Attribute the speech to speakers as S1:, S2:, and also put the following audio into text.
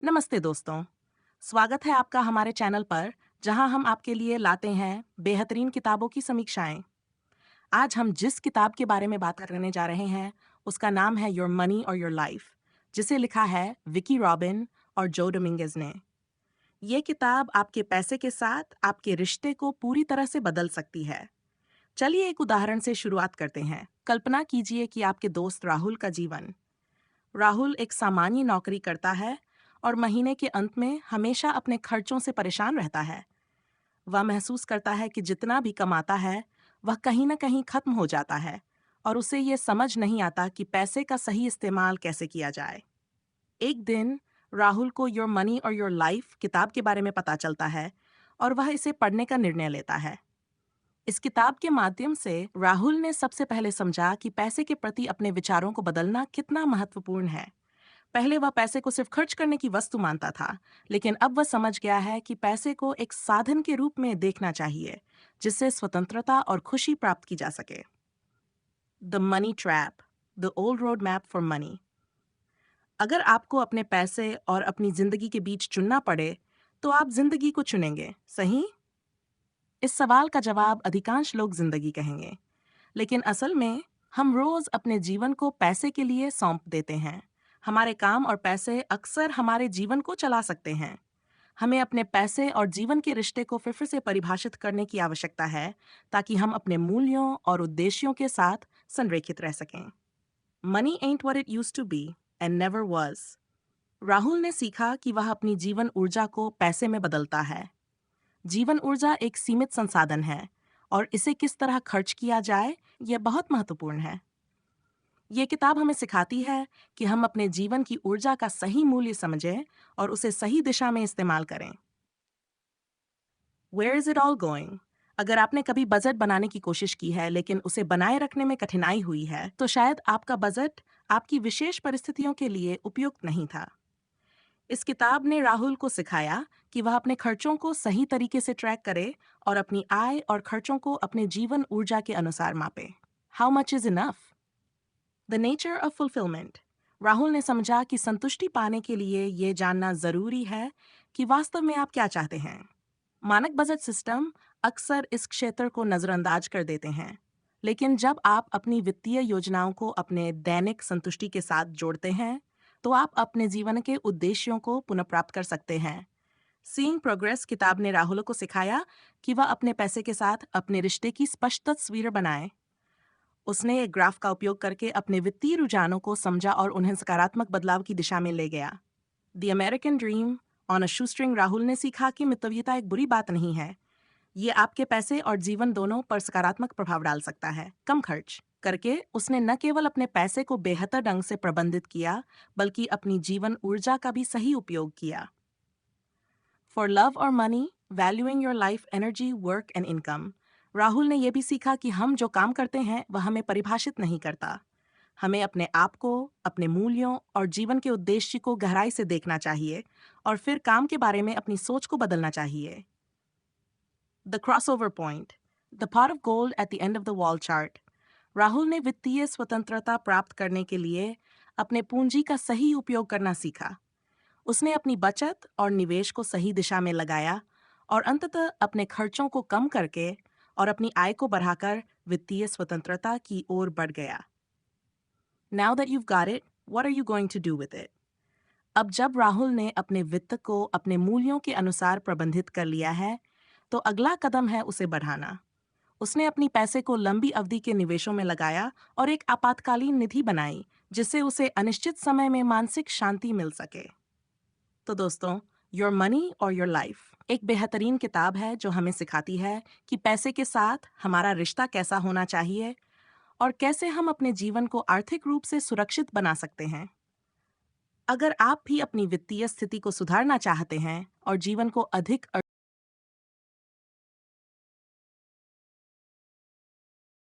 S1: नमस्ते दोस्तों। स्वागत है आपका हमारे चैनल पर, जहां हम आपके लिए लाते हैं बेहतरीन किताबों की समीक्षाएं। आज हम जिस किताब के बारे में बात करने जा रहे हैं, उसका नाम है योर मनी और योर लाइफ, जिसे लिखा है विकी रॉबिन और जो डोमिंगेज ने। ये किताब आपके पैसे के साथ आपके रिश्ते को पूरी तरह से बदल सकती है। चलिए एक उदाहरण से शुरुआत करते हैं। कल्पना कीजिए कि आपके दोस्त राहुल का जीवन। राहुल एक सामान्य नौकरी करता है और महीने के अंत में हमेशा अपने खर्चों से परेशान रहता है। वह महसूस करता है कि जितना भी कमाता है, वह कहीं न कहीं खत्म हो जाता है और उसे ये समझ नहीं आता कि पैसे का सही इस्तेमाल कैसे किया जाए। एक दिन राहुल को योर मनी और योर लाइफ किताब के बारे में पता चलता है और वह इसे पढ़ने का निर्णय लेता है। इस किताब के माध्यम से राहुल ने सबसे पहले समझा कि पैसे के प्रति अपने विचारों को बदलना कितना महत्वपूर्ण है। पहले वह पैसे को सिर्फ खर्च करने की वस्तु मानता था, लेकिन अब वह समझ गया है कि पैसे को एक साधन के रूप में देखना चाहिए, जिससे स्वतंत्रता और खुशी प्राप्त की जा सके। The money trap, the old road map for money. अगर आपको अपने पैसे और अपनी जिंदगी के बीच चुनना पड़े, तो आप जिंदगी को चुनेंगे, सही? इस सवाल का जवाब अधिकांश लोग जिंदगी कहेंगे, लेकिन असल में हम रोज अपने जीवन को पैसे के लिए सौंप देते हैं। हमारे काम और पैसे अक्सर हमारे जीवन को चला सकते हैं। हमें अपने पैसे और जीवन के रिश्ते को फिर से परिभाषित करने की आवश्यकता है, ताकि हम अपने मूल्यों और उद्देश्यों के साथ संरेखित रह सकें। Money ain't what it used to be and never was। Rahul ने सीखा कि वह अपनी जीवन ऊर्जा को पैसे में बदलता है। जीवन ऊर्जा एक सीमित संसाधन है और इसे किस तरह खर्च किया जाए, यह बहुत महत्वपूर्ण है। ये किताब हमें सिखाती है कि हम अपने जीवन की ऊर्जा का सही मूल्य समझें और उसे सही दिशा में इस्तेमाल करें। Where is it all going? अगर आपने कभी बजट बनाने की कोशिश की है लेकिन उसे बनाए रखने में कठिनाई हुई है, तो शायद आपका बजट आपकी विशेष परिस्थितियों के लिए उपयुक्त नहीं था। इस किताब ने राहुल को सिखाया कि वह अपने खर्चों को सही तरीके से ट्रैक करे और अपनी आय और खर्चों को अपने जीवन ऊर्जा के अनुसार मापे। How much is enough? The nature of fulfilment. Rahul ने समझा कि संतुष्टि पाने के लिए ये जानना जरूरी है कि वास्तव में आप क्या चाहते हैं। मानक बजट सिस्टम अक्सर इस क्षेत्र को नजरअंदाज कर देते हैं, लेकिन जब आप अपनी वित्तीय योजनाओं को अपने दैनिक संतुष्टि के साथ जोड़ते हैं, तो आप अपने जीवन के उद्देश्यों को पुनः प्राप्त कर सकते हैं। सीइंग प्रोग्रेस किताब ने राहुल को सिखाया कि वह अपने पैसे के साथ अपने रिश्ते की स्पष्ट तस्वीर बनाए। उसने एक ग्राफ का उपयोग करके अपने वित्तीय रुझानों को समझा और उन्हें सकारात्मक बदलाव की दिशा में ले गया। The American dream on a shoestring. Rahul ने सीखा कि मितव्ययिता एक बुरी बात नहीं है। ये आपके पैसे और जीवन दोनों पर सकारात्मक प्रभाव डाल सकता है। कम खर्च करके उसने न केवल अपने पैसे को बेहतर ढंग से प्रबंधित किया, बल्कि अपनी जीवन ऊर्जा का भी सही उपयोग किया। फॉर लव और money, valuing your life energy work and income. Rahul ने यह भी सीखा कि हम जो काम करते हैं वह हमें परिभाषित नहीं करता। हमें अपने आप को, अपने मूल्यों और जीवन के उद्देश्य को गहराई से देखना चाहिए और फिर काम के बारे में अपनी सोच को बदलना चाहिए। The crossover point, the pot of gold at the end of the wall chart. Rahul ने वित्तीय स्वतंत्रता प्राप्त करने के लिए अपने पूंजी का सही उपयोग करना सीखा। उसने अपनी बचत और निवेश को सही दिशा में लगाया और अंततः अपने खर्चों को कम करके और अपनी आय को बढ़ाकर वित्तीय स्वतंत्रता की ओर बढ़ गया। Now that you've got it, what are you going to do with it? अब जब राहुल ने अपने वित्त को अपने मूल्यों के अनुसार प्रबंधित कर लिया है, तो अगला कदम है उसे बढ़ाना। उसने अपनी पैसे को लंबी अवधि के निवेशों में लगाया और एक आपातकालीन निधि बनाई, जिससे उसे अनिश्चित समय में मानसिक शांति मिल सके। तो दोस्तों, योर मनी और योर लाइफ एक बेहतरीन किताब है जो हमें सिखाती है कि पैसे के साथ हमारा रिश्ता कैसा होना चाहिए और कैसे हम अपने जीवन को आर्थिक रूप से सुरक्षित बना सकते हैं। अगर आप भी अपनी वित्तीय स्थिति को सुधारना चाहते हैं और जीवन को अधिक